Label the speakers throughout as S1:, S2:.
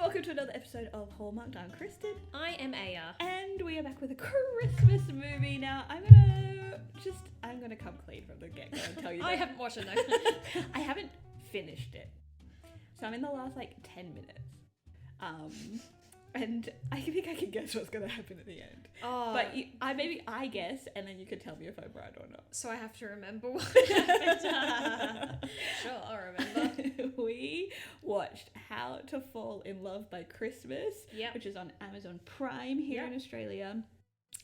S1: welcome to another episode of Hallmark. I'm Kristen.
S2: I am Aya.
S1: And we are back with a Christmas movie. Now, I'm gonna come clean from the get-go and tell you
S2: I
S1: that
S2: haven't watched it, no.
S1: I haven't finished it. So I'm in the last, 10 minutes. And I think I can guess what's gonna happen at the end.
S2: Oh.
S1: But I guess, and then you can tell me if I'm right or not.
S2: So I have to remember what happened. Sure, I'll remember.
S1: We watched How to Fall in Love by Christmas, which is on Amazon Prime here in Australia.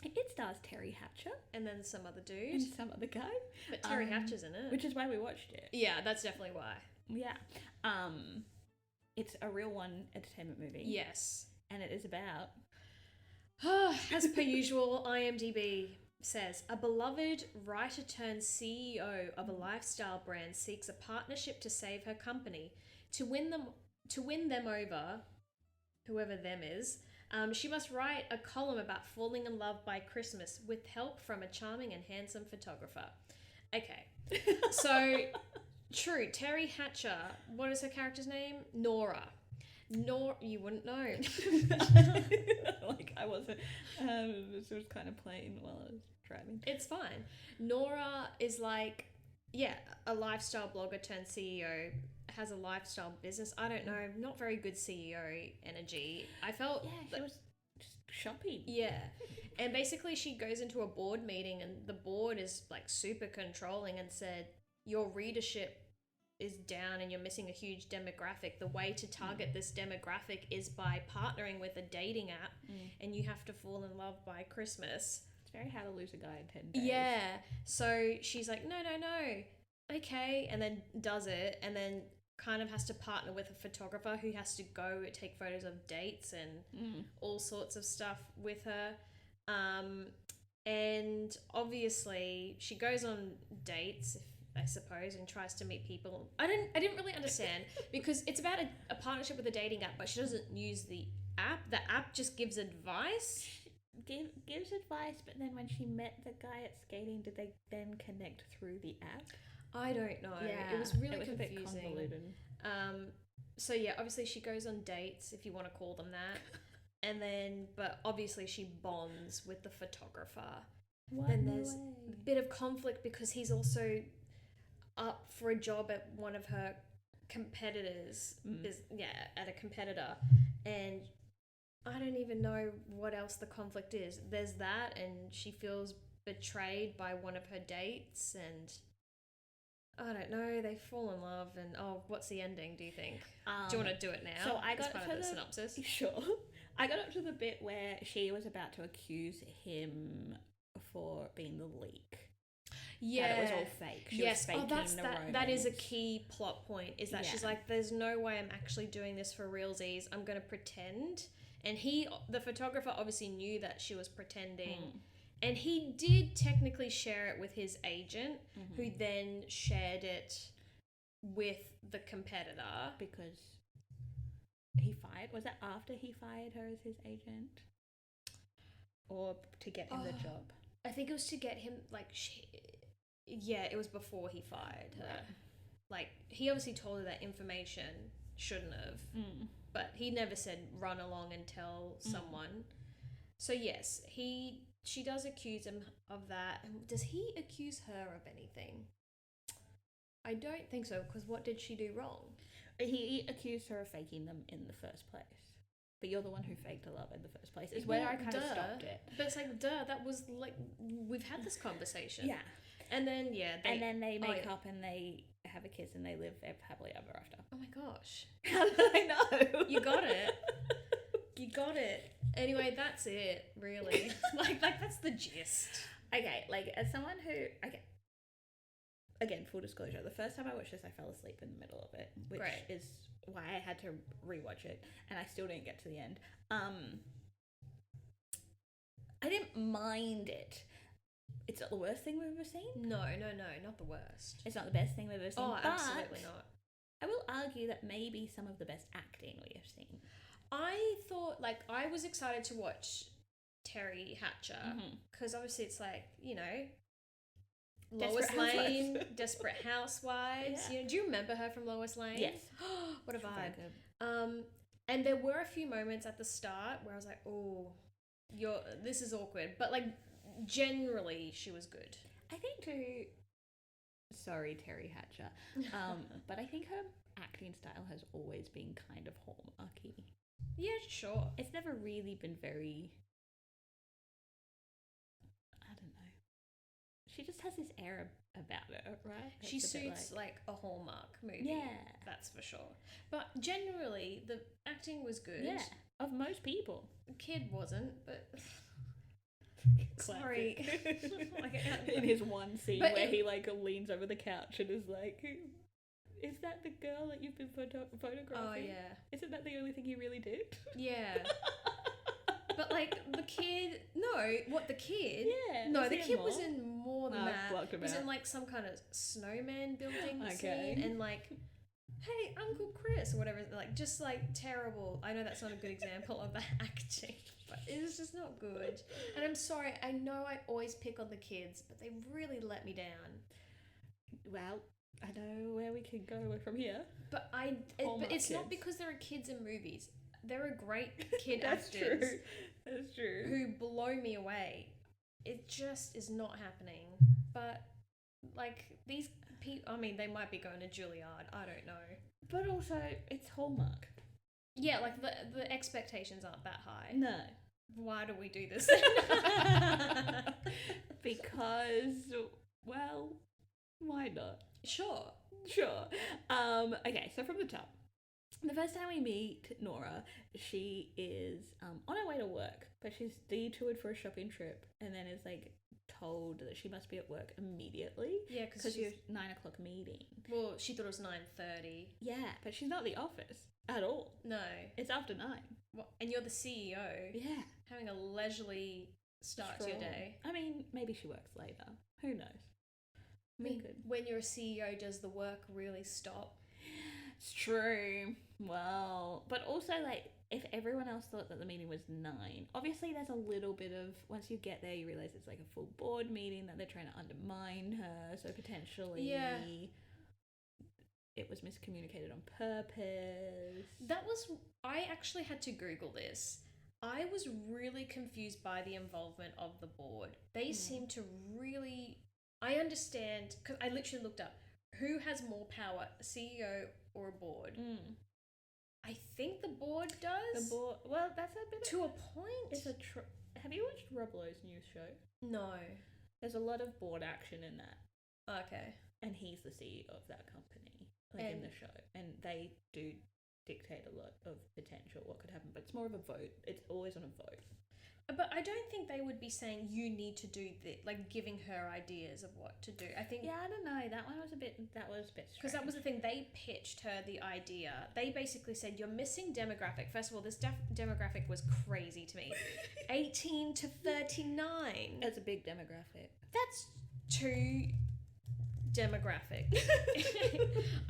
S1: It stars Teri Hatcher.
S2: And then some other dude.
S1: And some other guy.
S2: But Teri Hatcher's in it.
S1: Which is why we watched it.
S2: Yeah, that's definitely why.
S1: Yeah. It's a real one entertainment movie.
S2: Yes.
S1: And it is about...
S2: As per usual, IMDb says, a beloved writer-turned-CEO of a lifestyle brand seeks a partnership to save her company. To win them over, whoever them is, she must write a column about falling in love by Christmas with help from a charming and handsome photographer. Okay, so true. Teri Hatcher. What is her character's name? Nora. You wouldn't know.
S1: I wasn't. It was kind of plain while I was driving.
S2: It's fine. Nora is a lifestyle blogger turned CEO. Has a lifestyle business. I don't know. Not very good CEO energy. I felt
S1: she was just shopping.
S2: Yeah, and basically she goes into a board meeting and the board is super controlling and said your readership is down and you're missing a huge demographic. The way to target this demographic is by partnering with a dating app, and you have to fall in love by Christmas.
S1: It's very How to Lose a Guy in 10 Days.
S2: Yeah. So she's like, no. Okay. And then does it, and then kind of has to partner with a photographer who has to go take photos of dates and all sorts of stuff with her. And obviously she goes on dates, I suppose, and tries to meet people. I didn't really understand because it's about a partnership with a dating app, but she doesn't use the app. The app just gives advice.
S1: Gives advice, but then when she met the guy at skating, did they then connect through the app?
S2: I don't know.
S1: Yeah,
S2: it was really
S1: confusing.
S2: A bit convoluted. So yeah, obviously she goes on dates, if you want to call them that. And then, but obviously she bonds with the photographer. Then there's a bit of conflict because he's also up for a job at one of her competitors. At a competitor. And I don't even know what else the conflict is. There's that, and she feels betrayed by one of her dates, and I don't know, they fall in love, and what's the ending, do you think? Do you want to do it now?
S1: So I got
S2: part of the synopsis.
S1: Sure. I got up to the bit where she was about to accuse him for being the leak.
S2: Yeah.
S1: That it was all fake. She was faking the romance.
S2: That is a key plot point, is that she's like, there's no way I'm actually doing this for realsies. I'm going to pretend. And the photographer obviously knew that she was pretending. And he did technically share it with his agent, who then shared it with the competitor.
S1: Because was that after he fired her as his agent? Or to get him the job?
S2: I think it was to get him, it was before he fired her. Right. He obviously told her that information, shouldn't have. But he never said run along and tell someone. So yes, she does accuse him of that. Does he accuse her of anything? I don't think so, because what did she do wrong?
S1: He accused her of faking them in the first place. But you're the one who faked her love in the first place. Is where I kind of stopped it.
S2: But it's that was we've had this conversation.
S1: Yeah.
S2: And then,
S1: they make up and they have a kiss and they live happily ever after.
S2: Oh my gosh.
S1: How did I know?
S2: You got it. You got it. Anyway, that's it, really. That's the gist.
S1: Okay, as someone who... Okay. Again, full disclosure, the first time I watched this, I fell asleep in the middle of it, which is why I had to rewatch it, and I still didn't get to the end. I didn't mind it. It's not the worst thing we've ever seen.
S2: No, not the worst.
S1: It's not the best thing we've ever seen.
S2: Oh, absolutely not.
S1: I will argue that maybe some of the best acting we have seen.
S2: I thought, I was excited to watch Teri Hatcher, because obviously it's Lois Lane, Desperate Housewives.
S1: Yeah.
S2: Do you remember her from Lois Lane?
S1: Yes.
S2: What a vibe. And there were a few moments at the start where I was like, oh, this is awkward. But, like, generally, she was good.
S1: I think too... Sorry, Teri Hatcher. But I think her acting style has always been kind of Hallmarky.
S2: Yeah, sure.
S1: It's never really been very... I don't know. She just has this air about her, right?
S2: She suits like a Hallmark movie.
S1: Yeah.
S2: That's for sure. But generally, the acting was good.
S1: Yeah, of most people.
S2: The kid wasn't, but... Sorry.
S1: In his one scene where he like leans over the couch and is like, is that the girl that you've been photographing?
S2: Oh, yeah.
S1: Isn't that the only thing he really did?
S2: Yeah. But, like, the kid... No, what, the kid?
S1: Yeah.
S2: No, the kid was in more than that. He was
S1: out.
S2: in, like, some kind of snowman building scene. And, like, hey, Uncle Chris, or whatever. Like, just, like, terrible. I know that's not a good example of the acting, but it was just not good. And I'm sorry, I know I always pick on the kids, but they really let me down.
S1: Well, I know where we can go from here.
S2: But it's not because there are kids in movies. There are great kid
S1: That's
S2: actors.
S1: True. That's true.
S2: Who blow me away. It just is not happening. But, like, these people... I mean, they might be going to Juilliard. I don't know.
S1: But also, it's Hallmark.
S2: Yeah, like, the expectations aren't that high.
S1: No.
S2: Why do we do this?
S1: Because, well, why not?
S2: Sure.
S1: Okay, so from the top. The first time we meet Nora, she is on her way to work, but she's detoured for a shopping trip and then is like told that she must be at work immediately.
S2: Yeah,
S1: because she's 9 o'clock meeting.
S2: Well, she thought it was 9:30.
S1: Yeah, but she's not at the office at all.
S2: No.
S1: It's after 9.
S2: What? And you're the CEO.
S1: Yeah.
S2: Having a leisurely start to your day.
S1: I mean, maybe she works later. Who knows?
S2: I mean, when you're a CEO, does the work really stop?
S1: It's true. Well, but also, like, if everyone else thought that the meeting was 9, obviously there's a little bit of, once you get there, you realise it's like a full board meeting, that they're trying to undermine her, so potentially it was miscommunicated on purpose.
S2: I actually had to Google this. I was really confused by the involvement of the board. They seem to really... I understand, because I literally looked up, who has more power, a CEO or a board? I think the board does.
S1: The board, well, that's a bit
S2: to a point.
S1: It's have you watched Rob Lowe's news show?
S2: No.
S1: There's a lot of board action in that.
S2: Okay.
S1: And he's the CEO of that company, like in the show, and they do dictate a lot of potential what could happen, but it's more of a vote. It's always on a vote.
S2: But I don't think they would be saying you need to do this, like giving her ideas of what to do. I think...
S1: Yeah, I don't know. That was a bit strange.
S2: Because that was the thing. They pitched her the idea. They basically said, you're missing demographic. First of all, this demographic was crazy to me. 18 to 39.
S1: That's a big demographic.
S2: That's too demographic.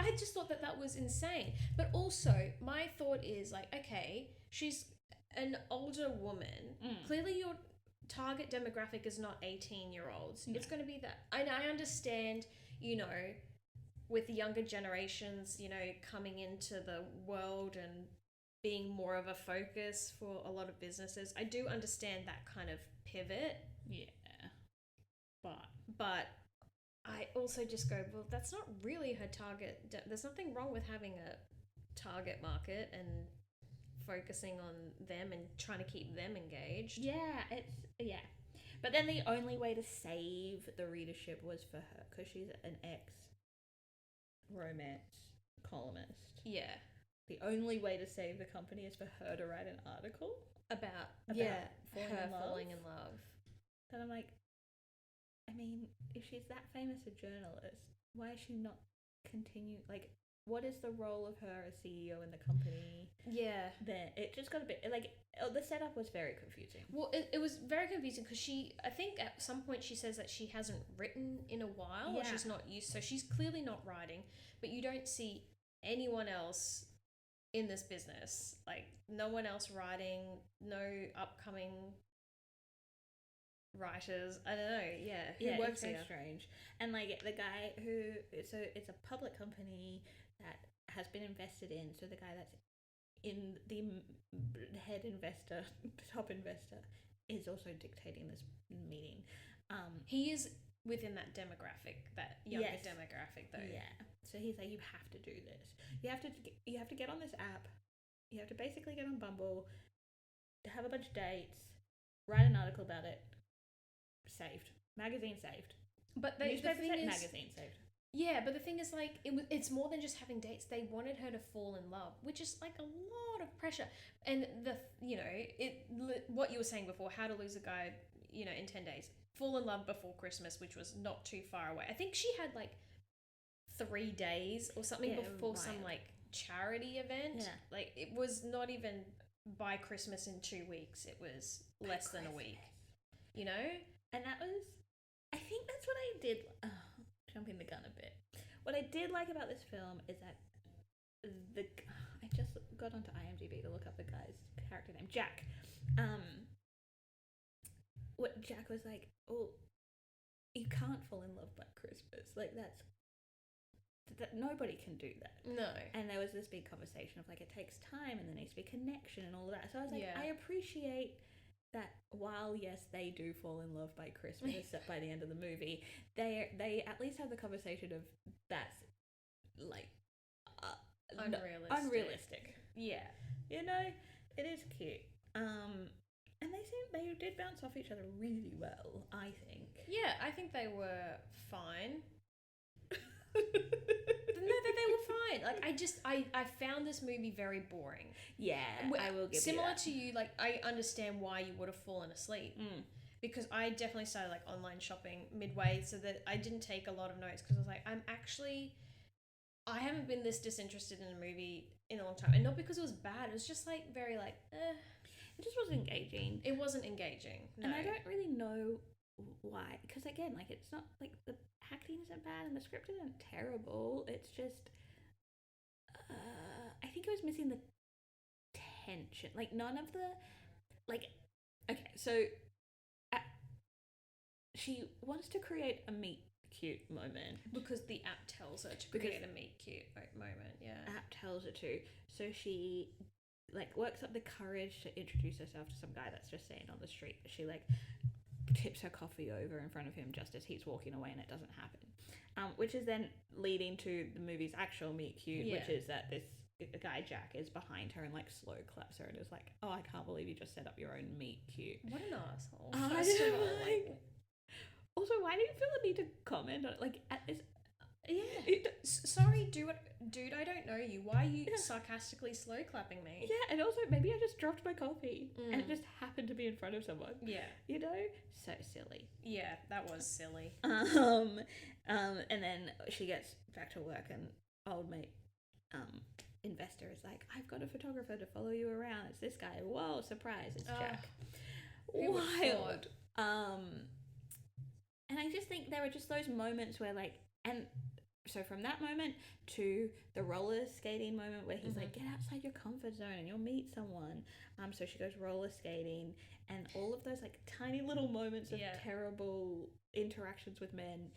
S2: I just thought that was insane. But also, my thought is like, okay, she's an older woman. Clearly your target demographic is not 18-year-olds. No. It's going to be that. And I understand, you know, with younger generations, you know, coming into the world and being more of a focus for a lot of businesses. I do understand that kind of pivot.
S1: Yeah.
S2: But I also just go, well, that's not really her target. There's nothing wrong with having a target market and focusing on them and trying to keep them engaged.
S1: Yeah. But then the only way to save the readership was for her, because she's an ex-romance columnist.
S2: Yeah.
S1: The only way to save the company is for her to write an article
S2: about falling in love.
S1: Then I'm like, I mean, if she's that famous a journalist, why is she not continue? Like, what is the role of her as CEO in the company?
S2: Yeah.
S1: Then it just got a bit, like, the setup was very confusing.
S2: Well, it was very confusing because I think at some point she says that she hasn't written in a while, or she's not used, so she's clearly not writing, but you don't see anyone else in this business. Like, no one else writing, no upcoming writers. I don't know. Who works here?
S1: It's so strange. And like the guy who, so it's a public company that has been invested in. So the guy that's in the head investor, top investor, is also dictating this meeting.
S2: He is within that demographic, that younger
S1: Yes.
S2: demographic, though.
S1: Yeah. So he's like, you have to do this. You have to get on this app. You have to basically get on Bumble, have a bunch of dates, write an article about it. Saved. Magazine saved.
S2: But the
S1: Newspaper
S2: thing
S1: saved,
S2: is,
S1: magazine saved.
S2: yeah, but the thing is, like, it's more than just having dates. They wanted her to fall in love, which is like a lot of pressure. And what you were saying before, how to lose a guy, in 10 days. Fall in love before Christmas, which was not too far away. I think she had like 3 days or something before some like charity event.
S1: Yeah.
S2: Like, it was not even by Christmas in 2 weeks. It was less than a week.
S1: And that was, I think that's what I did. Jumping the gun a bit. What I did like about this film is that I just got onto IMDb to look up the guy's character name, Jack. What Jack was like, oh, you can't fall in love by Christmas. Like, that nobody can do that.
S2: No.
S1: And there was this big conversation of like, it takes time and there needs to be connection and all of that. So I was like,
S2: Yeah.
S1: I appreciate that while yes they do fall in love by Christmas by the end of the movie, they at least have the conversation of that's like unrealistic.
S2: Yeah.
S1: It is cute. And they did bounce off each other really well, I think.
S2: Yeah, I think they were fine. No, they were fine. Like, I found this movie very boring.
S1: Yeah, I will give
S2: similar
S1: you that.
S2: to you, like, I understand why you would have fallen asleep. Because I definitely started like online shopping midway, so that I didn't take a lot of notes, because I was like, I haven't been this disinterested in a movie in a long time. And not because it was bad, it was just like very like,
S1: It just wasn't engaging.
S2: It wasn't engaging. No.
S1: And I don't really know why. Because again, like, it's not like the acting isn't bad and the script isn't terrible. It's just, I think it was missing the tension. Like, none of the, like, okay, so she wants to create a meet cute moment.
S2: Because the app tells her to create a meet cute moment, yeah.
S1: App tells her to. So she like works up the courage to introduce herself to some guy that's just sitting on the street. She like tips her coffee over in front of him just as he's walking away, and it doesn't happen. Which is then leading to the movie's actual meet cute, which is that this guy Jack is behind her and like slow claps her and is like, "Oh, I can't believe you just set up your own meet cute."
S2: What an asshole!
S1: Also, why do you feel the need to comment on it? Like, at this,
S2: sorry, dude, I don't know you. Why are you sarcastically slow clapping me?
S1: Yeah, and also maybe I just dropped my coffee and it just happened to be in front of someone. Yeah, so silly.
S2: Yeah, that was silly.
S1: And then she gets back to work, and old mate, investor is like, "I've got a photographer to follow you around. It's this guy. Whoa, surprise! It's Jack." Wild. And I just think there were just those moments where like, and so from that moment to the roller skating moment where he's like, get outside your comfort zone and you'll meet someone. So she goes roller skating, and all of those like tiny little moments of terrible interactions with men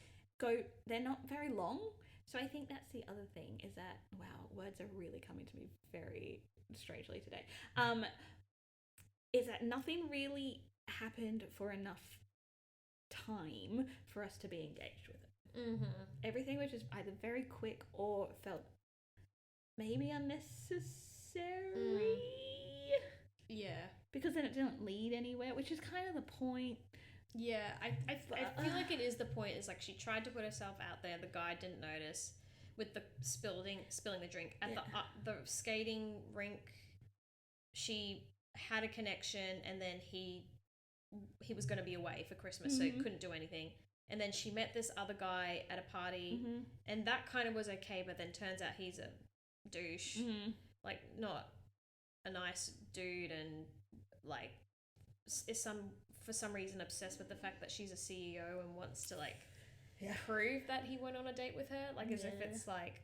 S1: they're not very long. So I think that's the other thing, is that, wow, words are really coming to me very strangely today. Is that nothing really happened for enough time for us to be engaged with it. Everything was just either very quick or felt maybe unnecessary.
S2: Yeah,
S1: because then it didn't lead anywhere, which is kind of the point.
S2: Yeah, I feel like it is the point. Is like she tried to put herself out there. The guy didn't notice with the spilling the drink at the skating rink. She had a connection, and then he was going to be away for Christmas, so he couldn't do anything. And then she met this other guy at a party, and that kind of was okay, but then turns out he's a douche. Like, not a nice dude, and like is for some reason obsessed with the fact that she's a CEO and wants to like prove that he went on a date with her, like as if it's like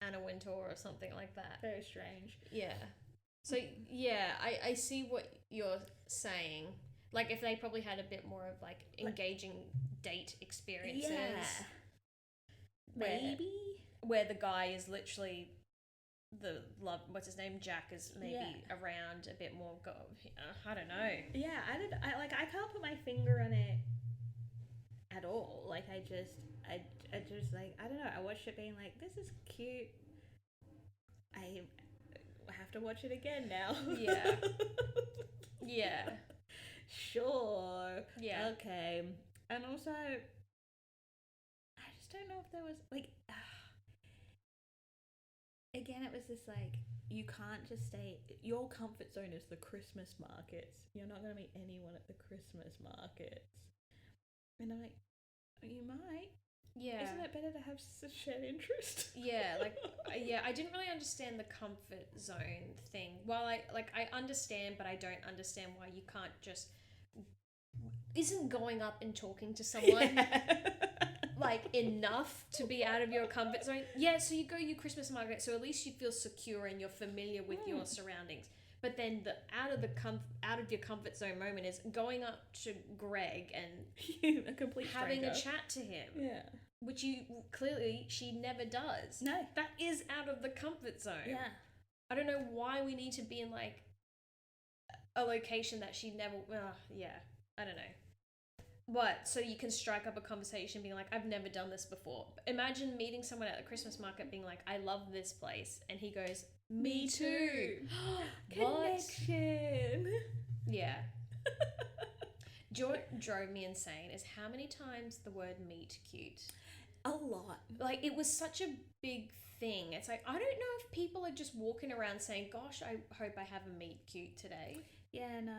S2: Anna Wintour or something like that.
S1: Very strange.
S2: Yeah. So yeah, I see what you're saying. Like, if they probably had a bit more of like engaging date experiences.
S1: Yeah. Maybe.
S2: Where the guy is literally the love, what's his name, Jack is maybe around a bit more. I don't know.
S1: Yeah, I can't put my finger on it at all. Like I just like, I don't know. I watched it being like, this is cute. I have to watch it again now.
S2: Yeah. Yeah.
S1: Sure.
S2: Yeah.
S1: Okay. And also, I just don't know if there was like. Again, it was this like, you can't just stay. Your comfort zone is the Christmas markets. You're not going to meet anyone at the Christmas markets. And I'm like, you might.
S2: Yeah.
S1: Isn't it better to have a shared interest?
S2: Yeah, like, I didn't really understand the comfort zone thing. While I understand, but I don't understand why you can't just. Isn't going up and talking to someone like enough to be out of your comfort zone? Yeah, so you go to your Christmas market, so at least you feel secure and you're familiar with your surroundings. But then the out of your comfort zone moment is going up to Greg and
S1: a complete
S2: having
S1: stranger.
S2: a chat to him.
S1: Yeah.
S2: Which she never does.
S1: No.
S2: That is out of the comfort zone.
S1: Yeah.
S2: I don't know why we need to be in like a location that she never. I don't know. What? So you can strike up a conversation being like, I've never done this before. Imagine meeting someone at the Christmas market being like, I love this place. And he goes, me too.
S1: Connection.
S2: Yeah. What drove me insane is how many times the word meet cute.
S1: A lot.
S2: Like, it was such a big thing. It's like, I don't know if people are just walking around saying, gosh, I hope I have a meet cute today.
S1: Yeah, no.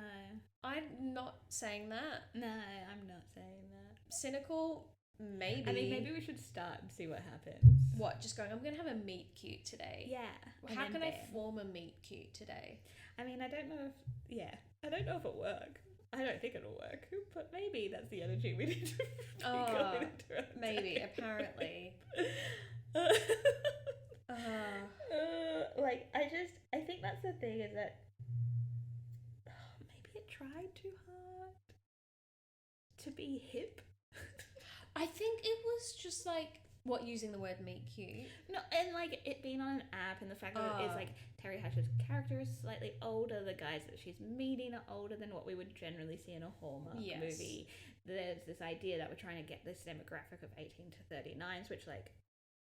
S2: I'm not saying that.
S1: No, I'm not saying that.
S2: Cynical, maybe.
S1: I mean, maybe we should start and see what happens.
S2: What? Just going, I'm going to have a meet cute today.
S1: Yeah.
S2: How can I form a meet cute today?
S1: I mean, I don't know if it'll work. I don't think it'll work, but maybe that's the energy we need to be going into.
S2: Maybe, apparently.
S1: I think that's the thing, is that maybe it tried too hard to be hip.
S2: I think it was just like, using the word meet cute?
S1: No, and like it being on an app, and the fact that it's like Teri Hatcher's character is slightly older, the guys that she's meeting are older than what we would generally see in a Hallmark movie. There's this idea that we're trying to get this demographic of 18 to 39s, which like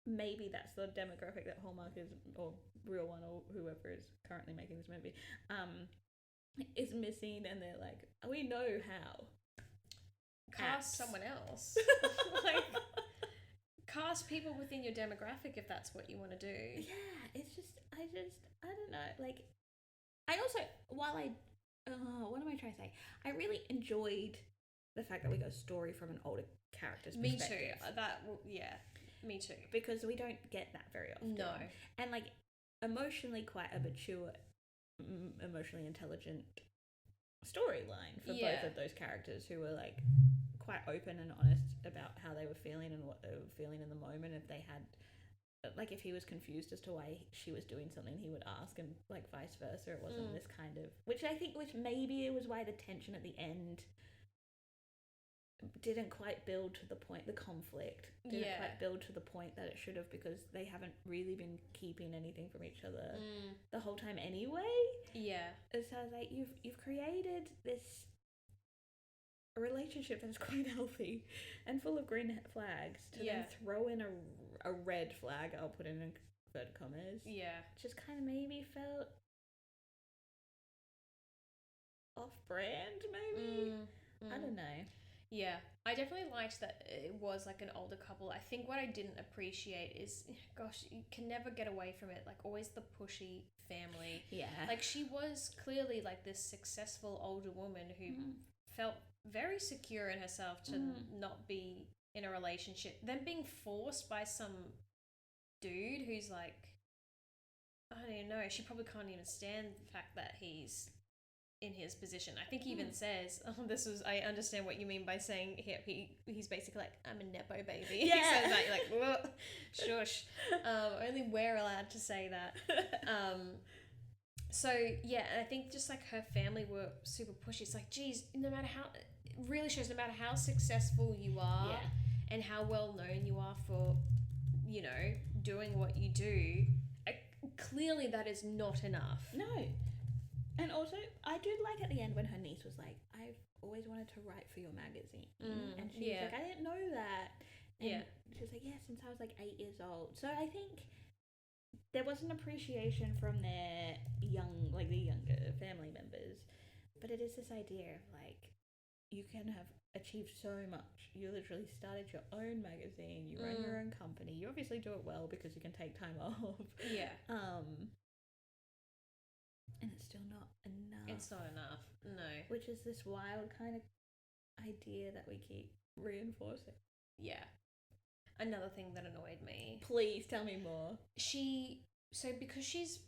S1: maybe that's the demographic that Hallmark is, or Real One, or whoever is currently making this movie, is missing, and they're like, we know how.
S2: Cast someone else. Like, cast people within your demographic if that's what you want to do.
S1: Yeah, it's just, I don't know. Like, I also, what am I trying to say? I really enjoyed the fact that we got a story from an older character's perspective.
S2: Me too. Me too.
S1: Because we don't get that very often.
S2: No.
S1: And like, emotionally quite a mature, emotionally intelligent storyline for both of those characters, who were like quite open and honest about how they were feeling and what they were feeling in the moment. If they had, like, if he was confused as to why she was doing something, he would ask, and like vice versa. It wasn't this kind of, which maybe it was why the tension at the end didn't quite build to the point, the conflict didn't quite build to the point that it should have, because they haven't really been keeping anything from each other the whole time anyway.
S2: Yeah.
S1: So I was like, you've created this relationship that's quite healthy and full of green flags to then throw in a red flag, I'll put in inverted commas. Yeah. Just kind of maybe felt off-brand, maybe? I don't know.
S2: Yeah, I definitely liked that it was like an older couple. I think what I didn't appreciate is, gosh, you can never get away from it. Like, always the pushy family. Yeah. Like, she was clearly like this successful older woman who felt very secure in herself to not be in a relationship. Then being forced by some dude who's like, I don't know, she probably can't even stand the fact that he's in his position. I think he even says, I understand what you mean by saying he's basically like, I'm a Nepo baby. Yeah. He says that, you're like, whoa, shush. Only we're allowed to say that. So yeah, and I think just like her family were super pushy. It's like, geez, no matter how successful you are and how well known you are for, doing what you do, clearly that is not enough.
S1: No. And also, I did like at the end when her niece was like, I've always wanted to write for your magazine. And she was like, I didn't know that. And she was like, yeah, since I was like 8 years old. So I think there was an appreciation from their the younger family members. But it is this idea of like, you can have achieved so much. You literally started your own magazine. You run your own company. You obviously do it well because you can take time off.
S2: Yeah.
S1: And it's still not enough.
S2: It's not enough. No.
S1: Which is this wild kind of idea that we keep reinforcing.
S2: Yeah. Another thing that annoyed me.
S1: Please tell me more.
S2: Because she's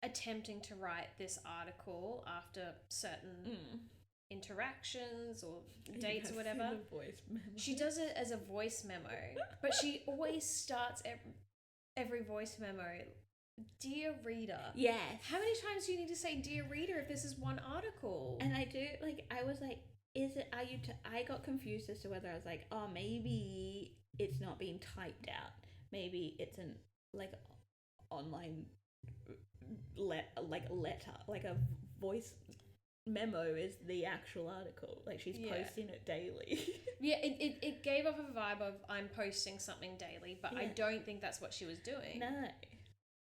S2: attempting to write this article after certain interactions or dates or whatever.
S1: Voice memo.
S2: She does it as a voice memo, but she always starts every voice memo, "Dear reader."
S1: Yes.
S2: How many times do you need to say "Dear reader" if this is one article?
S1: And I do, like, I was like, I got confused as to whether I was like, oh, maybe it's not being typed out. Maybe it's an, like, online letter, like a voice memo is the actual article. Like, she's posting it daily.
S2: Yeah, it gave off a vibe of I'm posting something daily, but I don't think that's what she was doing.
S1: No.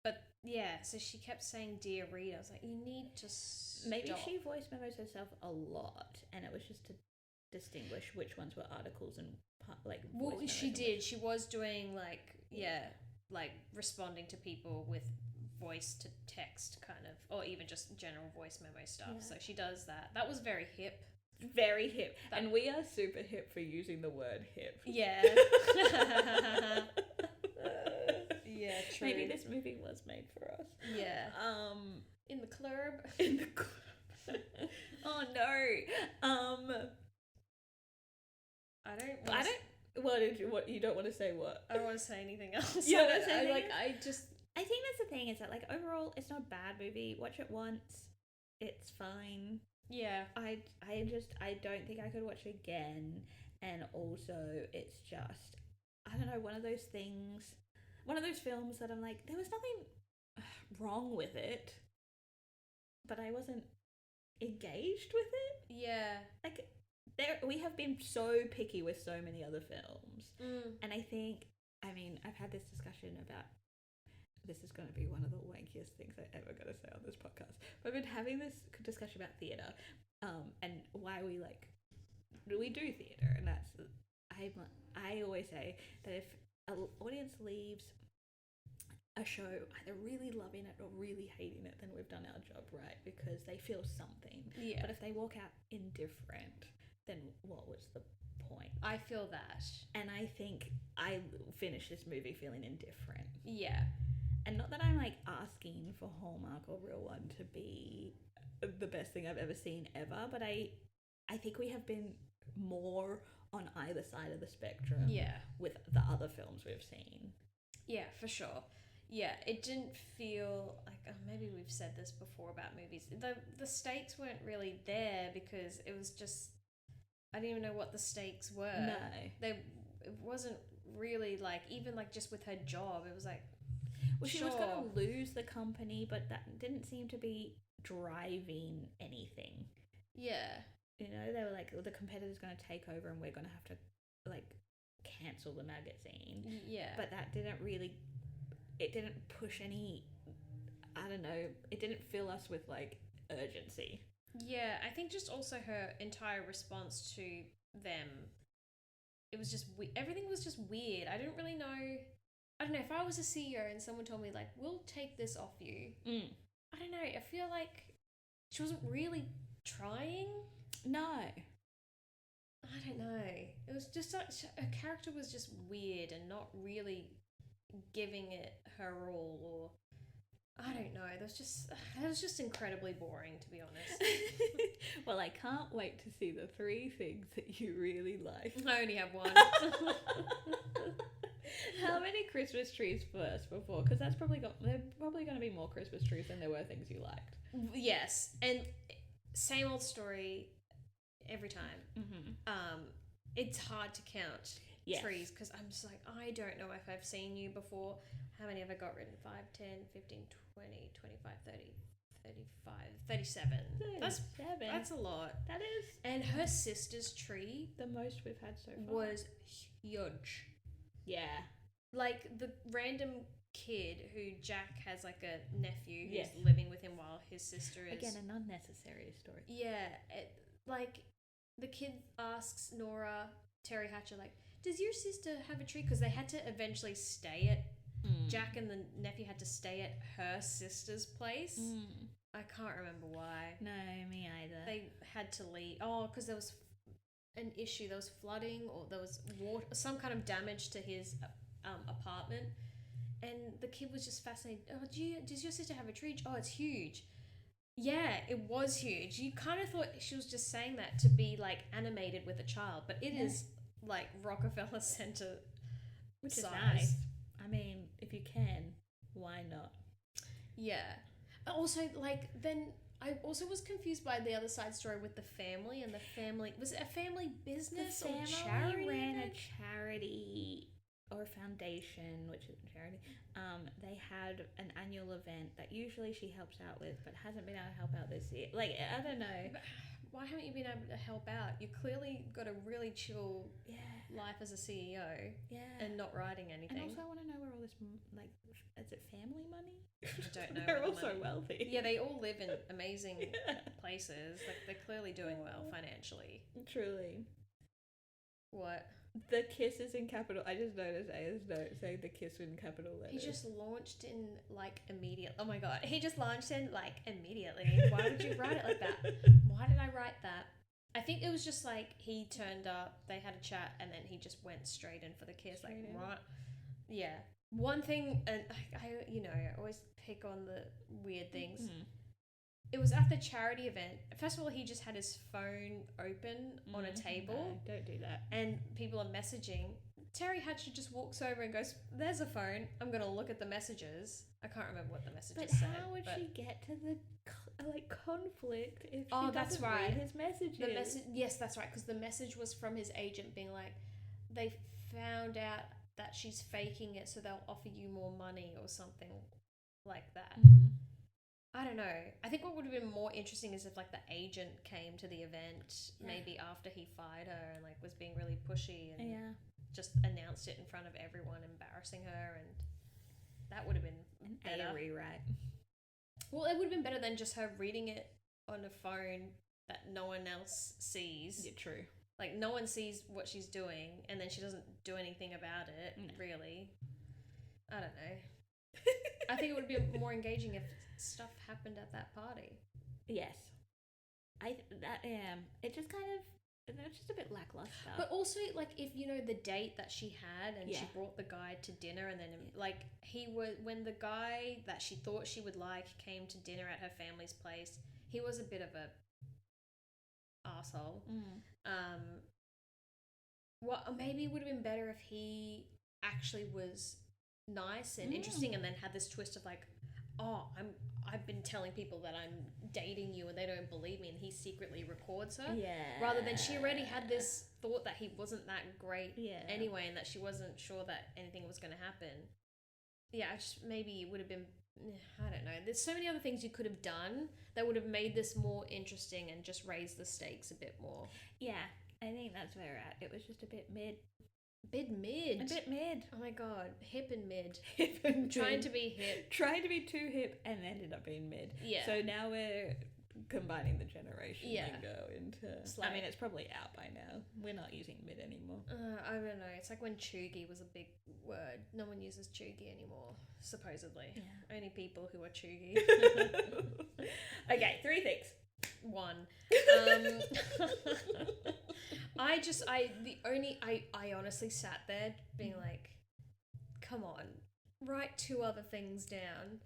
S2: But yeah, so she kept saying "Dear reader." I was like, you need to stop.
S1: Maybe she voice memos herself a lot, and it was just to distinguish which ones were articles and like.
S2: Well, she did. She was doing like responding to people with voice to text kind of, or even just general voice memo stuff. Yeah. So she does that. That was very hip.
S1: Very hip. And we are super hip for using the word hip.
S2: Yeah. Yeah, true.
S1: Maybe this movie was made for us.
S2: Yeah. In the club.
S1: In the club. Oh no. What you don't want to say what?
S2: I don't want to say anything else.
S1: You don't want to say anything
S2: else?
S1: I think that's the thing, is that like overall it's not a bad movie. Watch it once. It's fine.
S2: Yeah.
S1: I don't think I could watch it again. And also it's just, I don't know, one of those films that I'm like, there was nothing wrong with it, but I wasn't engaged with it.
S2: Yeah.
S1: Like, we have been so picky with so many other films. And I think, I've had this discussion about, this is going to be one of the wankiest things I'm ever going to say on this podcast, but I've been having this discussion about theatre, and why we do theatre, and that's, I always say that if an audience leaves a show either really loving it or really hating it, then we've done our job right, because they feel something.
S2: Yeah.
S1: But if they walk out indifferent, then what was the point?
S2: I feel that.
S1: And I think I finished this movie feeling indifferent.
S2: Yeah.
S1: And not that I'm like asking for Hallmark or Real One to be the best thing I've ever seen ever, but I think we have been more on either side of the spectrum.
S2: Yeah. With
S1: the other films we've seen. Yeah,
S2: for sure. Yeah, it didn't feel like, maybe we've said this before about movies. The stakes weren't really there, because it was just, I didn't even know what the stakes were.
S1: No.
S2: It wasn't really like, even like just with her job, it was like,
S1: well, she was going to lose the company, but that didn't seem to be driving anything.
S2: Yeah.
S1: You know, they were like, the competitor's going to take over and we're going to have to like cancel the magazine.
S2: Yeah.
S1: But that didn't really, it didn't push any, I don't know, it didn't fill us with like urgency.
S2: Yeah, I think just also her entire response to them, it was just, everything was just weird. I didn't really know, I don't know, if I was a CEO and someone told me like, we'll take this off you, I don't know, I feel like she wasn't really trying.
S1: No.
S2: I don't know. It was just such, her character was just weird and not really giving it her all, or I don't know. It was just incredibly boring, to be honest.
S1: Well, I can't wait to see the 3 things that you really like.
S2: I only have one.
S1: How many Christmas trees first before? Because they're probably going to be more Christmas trees than there were things you liked.
S2: Yes, and same old story every time. It's hard to count trees, because I'm just like, I don't know if I've seen you before. how many have I got written? 5, 10, 15, 20, 25, 30, 35, 37.
S1: 37.
S2: That's a lot.
S1: That is.
S2: And her sister's tree
S1: The most we've had so far.
S2: was huge.
S1: Yeah.
S2: Like the random kid who Jack has like a nephew who's
S1: Yes.
S2: living with him while his sister is.
S1: Again, an unnecessary story.
S2: Yeah. Like the kid asks Nora, Teri Hatcher, like, does your sister have a tree? Because they had to eventually stay at, Jack and the nephew had to stay at her sister's place. I can't remember why.
S1: No, me either.
S2: They had to leave. Oh, because there was an issue. There was flooding or there was water, some kind of damage to his apartment. And the kid was just fascinated. Oh, does your sister have a tree? Oh, it's huge. Yeah, it was huge. You kind of thought she was just saying that to be like animated with a child, but it is like Rockefeller Center
S1: Which
S2: size.
S1: is nice. I mean, if you can, why not?
S2: Yeah. Also, like, then I also was confused by the other side story with the family and the family. Was it a family business
S1: The
S2: or
S1: family
S2: charity?
S1: ran a charity or foundation, which isn't charity. They had an annual event that usually she helps out with, but hasn't been able to help out this year. Like, I don't know.
S2: But why haven't you been able to help out? You clearly got a really chill life as a CEO and not writing anything.
S1: And also, I want to know where all this, like, is it family money?
S2: I don't know.
S1: They're
S2: what
S1: all
S2: the
S1: so
S2: money-
S1: wealthy.
S2: Yeah, they all live in amazing places. Like, they're clearly doing well financially.
S1: Truly.
S2: What?
S1: The kiss is in capital. I just noticed Aya's note saying the kiss in capital letters.
S2: He just launched in, like, immediate. Oh my god. He just launched in, like, immediately. Why would you write it like that? Why did I write that? I think it was just, like, he turned up, they had a chat, and then he just went straight in for the kiss. Like, right? Yeah. One thing, and I always pick on the weird things.
S1: Mm-hmm.
S2: It was at the charity event. First of all, he just had his phone open on a table.
S1: No, don't do that.
S2: And people are messaging. Teri Hatcher just walks over and goes, there's a phone. I'm going to look at the messages. I can't remember what the messages said.
S1: But how would she get to the conflict if she
S2: that's
S1: doesn't
S2: right.
S1: read his messages?
S2: Yes, that's right. Because the message was from his agent being like, they found out that she's faking it so they'll offer you more money or something like that. I don't know. I think what would have been more interesting is if, like, the agent came to the event maybe after he fired her and, like, was being really pushy and just announced it in front of everyone, embarrassing her, and that would have been better.
S1: A rewrite.
S2: Well, it would have been better than just her reading it on a phone that no one else sees.
S1: Yeah, true.
S2: Like, no one sees what she's doing, and then she doesn't do anything about it, really. I don't know. I think it would be more engaging if stuff happened at that party.
S1: Yes. It just kind of, it's just a bit lackluster.
S2: But also, like, if you know the date that she had and she
S1: Yeah.
S2: brought the guy to dinner, and then like when the guy that she thought she would like came to dinner at her family's place, he was a bit of a asshole. Maybe it would have been better if he actually was nice and interesting, and then had this twist of like, oh, I've been telling people that I'm dating you and they don't believe me, and he secretly records her.
S1: Yeah.
S2: Rather than she already had this thought that he wasn't that great anyway, and that she wasn't sure that anything was going to happen. Yeah, maybe it would have been, I don't know. There's so many other things you could have done that would have made this more interesting and just raised the stakes a bit more.
S1: Yeah, I think that's where we're at. It was just a bit mid.
S2: A bit mid.
S1: Oh
S2: my god, hip and mid.
S1: Trying
S2: to be hip.
S1: Trying to be too hip and ended up being mid.
S2: Yeah.
S1: So now we're combining the generation lingo into...
S2: Slay.
S1: I mean, it's probably out by now. We're not using mid anymore.
S2: I don't know. It's like when cheugy was a big word. No one uses cheugy anymore, supposedly. Yeah. Only people who are cheugy.
S1: Okay, 3 things.
S2: 1. I honestly sat there being like, come on, write 2 other things down.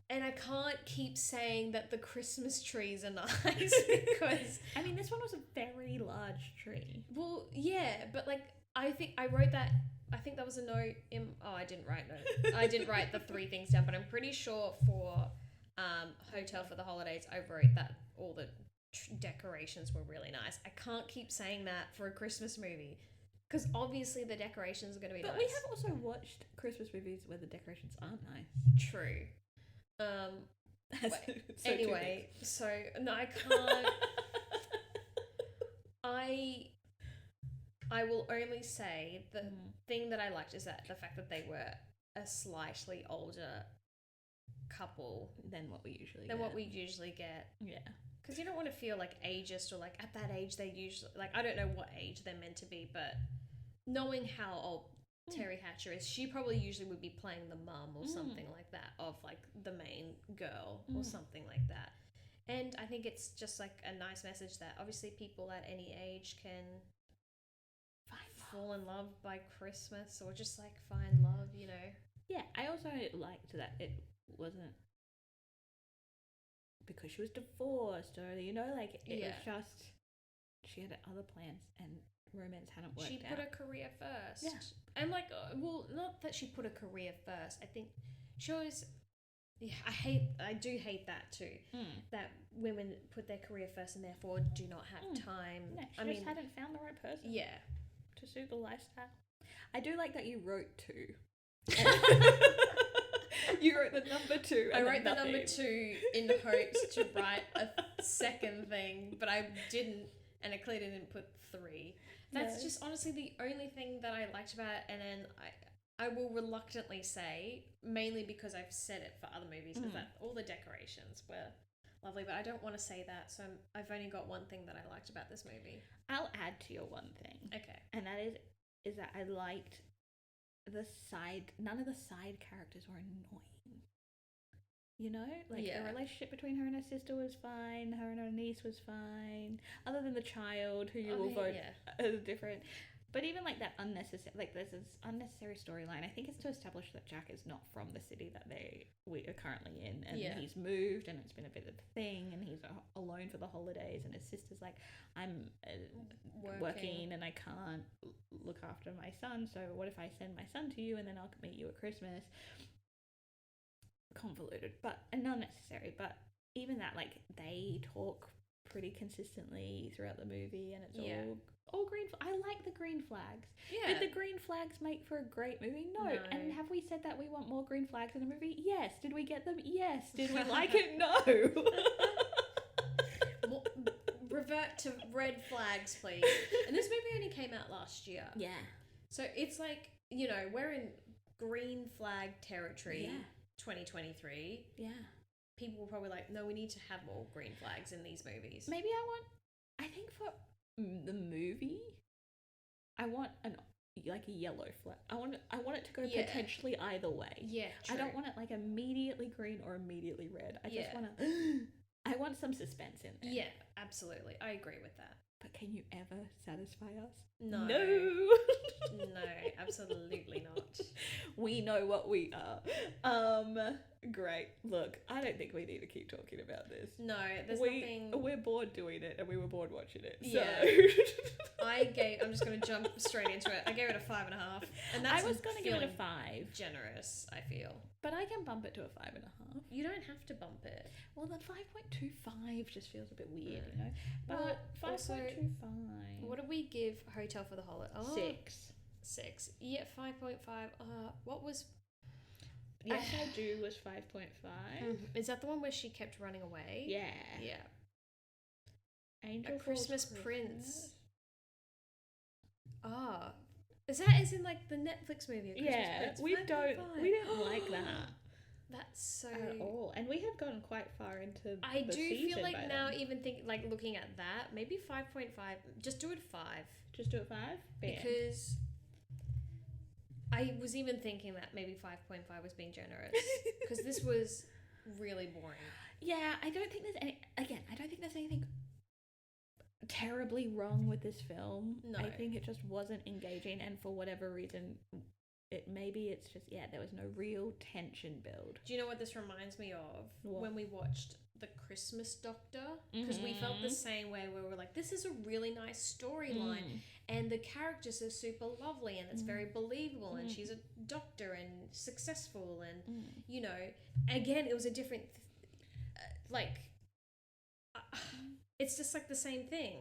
S2: And I can't keep saying that the Christmas trees are nice because...
S1: I mean, this one was a very large tree.
S2: Well, yeah, but like, I think I wrote that... I think that was a note in... Oh, I didn't write note. I didn't write the 3 things down, but I'm pretty sure for Hotel for the Holidays, I wrote that all the decorations were really nice. I can't keep saying that for a Christmas movie. Because obviously the decorations are going to be
S1: But
S2: nice.
S1: we have also watched Christmas movies where the decorations aren't nice.
S2: True.
S1: So
S2: anyway, so no, I can't. I will only say the thing that I liked is that the fact that they were a slightly older couple
S1: than what we usually
S2: get.
S1: Yeah.
S2: Because you don't want to feel like ageist or like at that age they usually, like, I don't know what age they're meant to be, but knowing how old Teri Hatcher is, she probably usually would be playing the mum or something like that of like the main girl or something like that. And I think it's just like a nice message that obviously people at any age can fall in love by Christmas or just like find love, you know.
S1: Yeah, I also liked that it wasn't because she was divorced or, you know, like it was just she had other plans and romance hadn't worked out.
S2: She put her career first.
S1: Yeah.
S2: And like, well, not that she put her career first. I think she always... Yeah, I do hate that too. That women put their career first and therefore do not have time.
S1: No, she just hadn't found the right person.
S2: Yeah.
S1: To suit the lifestyle. I do like that you wrote 2. You wrote the number 2.
S2: I wrote the number 2 in hopes to write a second thing, but I didn't, and I clearly didn't put 3. That's just honestly the only thing that I liked about it, and then I will reluctantly say, mainly because I've said it for other movies, is that all the decorations were lovely, but I don't want to say that, so I've only got one thing that I liked about this movie.
S1: I'll add to your one thing.
S2: Okay.
S1: And that is that I liked none of the side characters were annoying. You know? Like, the relationship between her and her sister was fine, her and her niece was fine, other than the child, who you will vote as different. But even like that unnecessary, like there's this unnecessary storyline. I think it's to establish that Jack is not from the city that we are currently in, and he's moved, and it's been a bit of a thing, and he's alone for the holidays, and his sister's like, I'm working and I can't look after my son, so what if I send my son to you and then I'll meet you at Christmas? Convoluted, and not necessary. But even that, like, they talk pretty consistently throughout the movie, and it's all green. I like the green flags. Yeah. Did the green flags make for a great movie? No. And have we said that we want more green flags in a movie? Yes. Did we get them? Yes. Did we like it? No.
S2: Well, revert to red flags, please. And this movie only came out last year.
S1: Yeah.
S2: So it's like, you know, we're in green flag territory. Yeah. 2023. Yeah. People were probably like, no, we need to have more green flags in these movies.
S1: Maybe I think for the movie, I want a yellow flag. I want it to go potentially either way. Yeah, true. I don't want it like immediately green or immediately red. I just want to... I want some suspense in there.
S2: Yeah, absolutely. I agree with that.
S1: But can you ever satisfy us?
S2: No.
S1: No,
S2: absolutely not.
S1: We know what we are. Great. Look, I don't think we need to keep talking about this.
S2: No, there's nothing...
S1: We're bored doing it, and we were bored watching it. So.
S2: Yeah. I'm just going to jump straight into it. I gave it a 5.5. And that's
S1: I was going to give it a 5.
S2: Generous, I feel.
S1: But I can bump it to a 5.5.
S2: You don't have to bump it.
S1: Well, the 5.25 just feels a bit weird, you know? But 5.25.
S2: What did we give Hotel for the Holiday? Oh,
S1: 6.
S2: Yeah, 5.5. What was...
S1: Yes, I Do was 5.5.
S2: Is that the one where she kept running away?
S1: Yeah.
S2: Yeah.
S1: Angel
S2: A Christmas Prince. Ah. Is that as in like the Netflix movie?
S1: Prince? We don't like that.
S2: That's so...
S1: At all. And we have gotten quite far into
S2: I
S1: the
S2: do
S1: season
S2: feel like
S1: by
S2: now,
S1: then.
S2: even think like looking at that, maybe 5.5. Just do it 5.
S1: Just do it 5?
S2: Because I was even thinking that maybe 5.5 was being generous. Because this was really boring.
S1: Yeah, I don't think there's anything terribly wrong with this film. No. I think it just wasn't engaging, and for whatever reason, it's just there was no real tension build.
S2: Do you know what this reminds me of? What? When we watched The Christmas Doctor, because we felt the same way, where we were like, this is a really nice storyline, and the characters are super lovely, and it's very believable, and she's a doctor and successful, and you know, again, it was a different it's just like the same thing.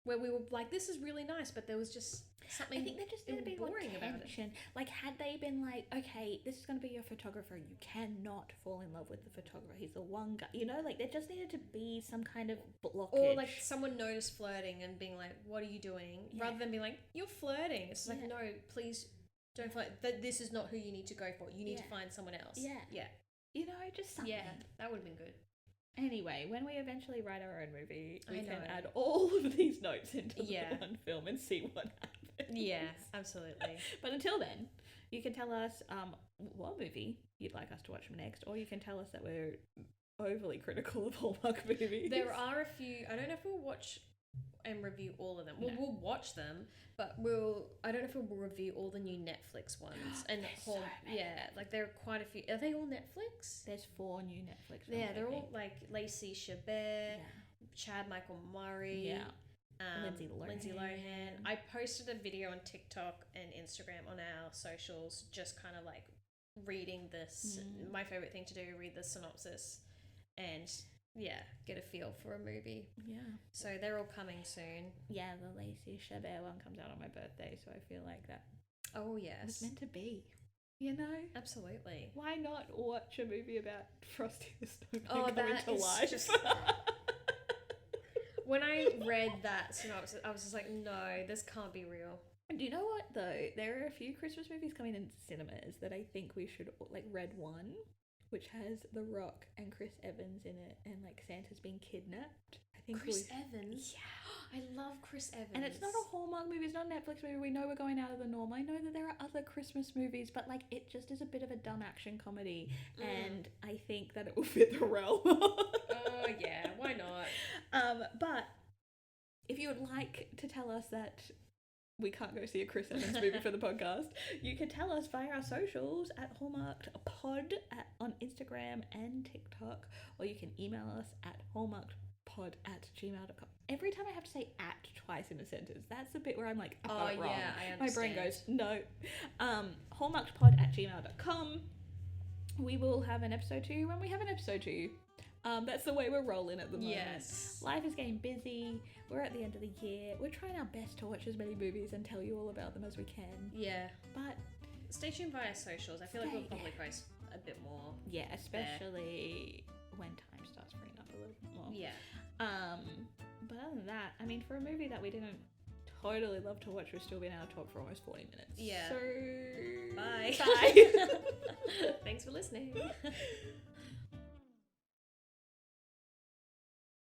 S2: where we were like, this is really nice, but there was just something.
S1: I think there just didn't be
S2: boring about it.
S1: Like, had they been like, okay, this is going to be your photographer, you cannot fall in love with the photographer, he's the one guy, you know, like there just needed to be some kind of blockage.
S2: Or like someone noticed flirting and being like, what are you doing? Rather than being like, you're flirting. It's like, no, please don't flirt. This is not who you need to go for. You need to find someone else. Yeah.
S1: You know, just something.
S2: Yeah, that would have been good.
S1: Anyway, when we eventually write our own movie, we can add all of these notes into the one film and see what happens.
S2: Yeah, absolutely.
S1: But until then, you can tell us what movie you'd like us to watch next, or you can tell us that we're overly critical of Hallmark movies.
S2: There are a few. I don't know if we'll watch and review all of them. Well, we'll watch them, but I don't know if we'll review all the new Netflix ones. And
S1: so many.
S2: like there are quite a few. Are they all Netflix?
S1: There's 4 new Netflix ones.
S2: Yeah, they're all like Lacey Chabert, Chad Michael Murray, Lindsay Lohan. I posted a video on TikTok and Instagram on our socials, just kind of like reading this. My favorite thing to do, read the synopsis, and get a feel for a movie. Yeah. So they're all coming soon.
S1: Yeah, the Lacey Chabert one comes out on my birthday, so I feel like that.
S2: Oh yes.
S1: It's meant to be. You know?
S2: Absolutely.
S1: Why not watch a movie about Frosty the Snowman coming to life?
S2: Just... When I read that synopsis, I was just like, no, this can't be real.
S1: And do you know what though? There are a few Christmas movies coming into cinemas that I think we should, like Red One, which has The Rock and Chris Evans in it, and like Santa's being kidnapped. I think
S2: Chris Evans? Yeah. I love Chris Evans.
S1: And it's not a Hallmark movie, it's not a Netflix movie. We know we're going out of the norm. I know that there are other Christmas movies, but like it just is a bit of a dumb action comedy, and I think that it will fit the realm.
S2: Oh yeah, why not?
S1: But if you would like to tell us that we can't go see a Chris Evans movie for the podcast, you can tell us via our socials at HallmarkedPod on Instagram and TikTok, or you can email us at hallmarkedpod@gmail.com. Every time I have to say "at" twice in a sentence, that's the bit where I'm like, wrong.
S2: Yeah, I understand.
S1: My brain goes, no. Hallmarkedpod@gmail.com. We will have an episode 2 when we have an episode 2. That's the way we're rolling at the moment.
S2: Yes.
S1: Life is getting busy. We're at the end of the year. We're trying our best to watch as many movies and tell you all about them as we can.
S2: Yeah.
S1: But
S2: stay tuned via socials. I feel like we'll probably post a bit more.
S1: Yeah, especially when time starts freeing up a little bit more.
S2: Yeah.
S1: But other than that, I mean, for a movie that we didn't totally love to watch, we've still been able to talk for almost 40 minutes.
S2: Yeah.
S1: So
S2: Bye.
S1: Bye.
S2: Thanks for listening.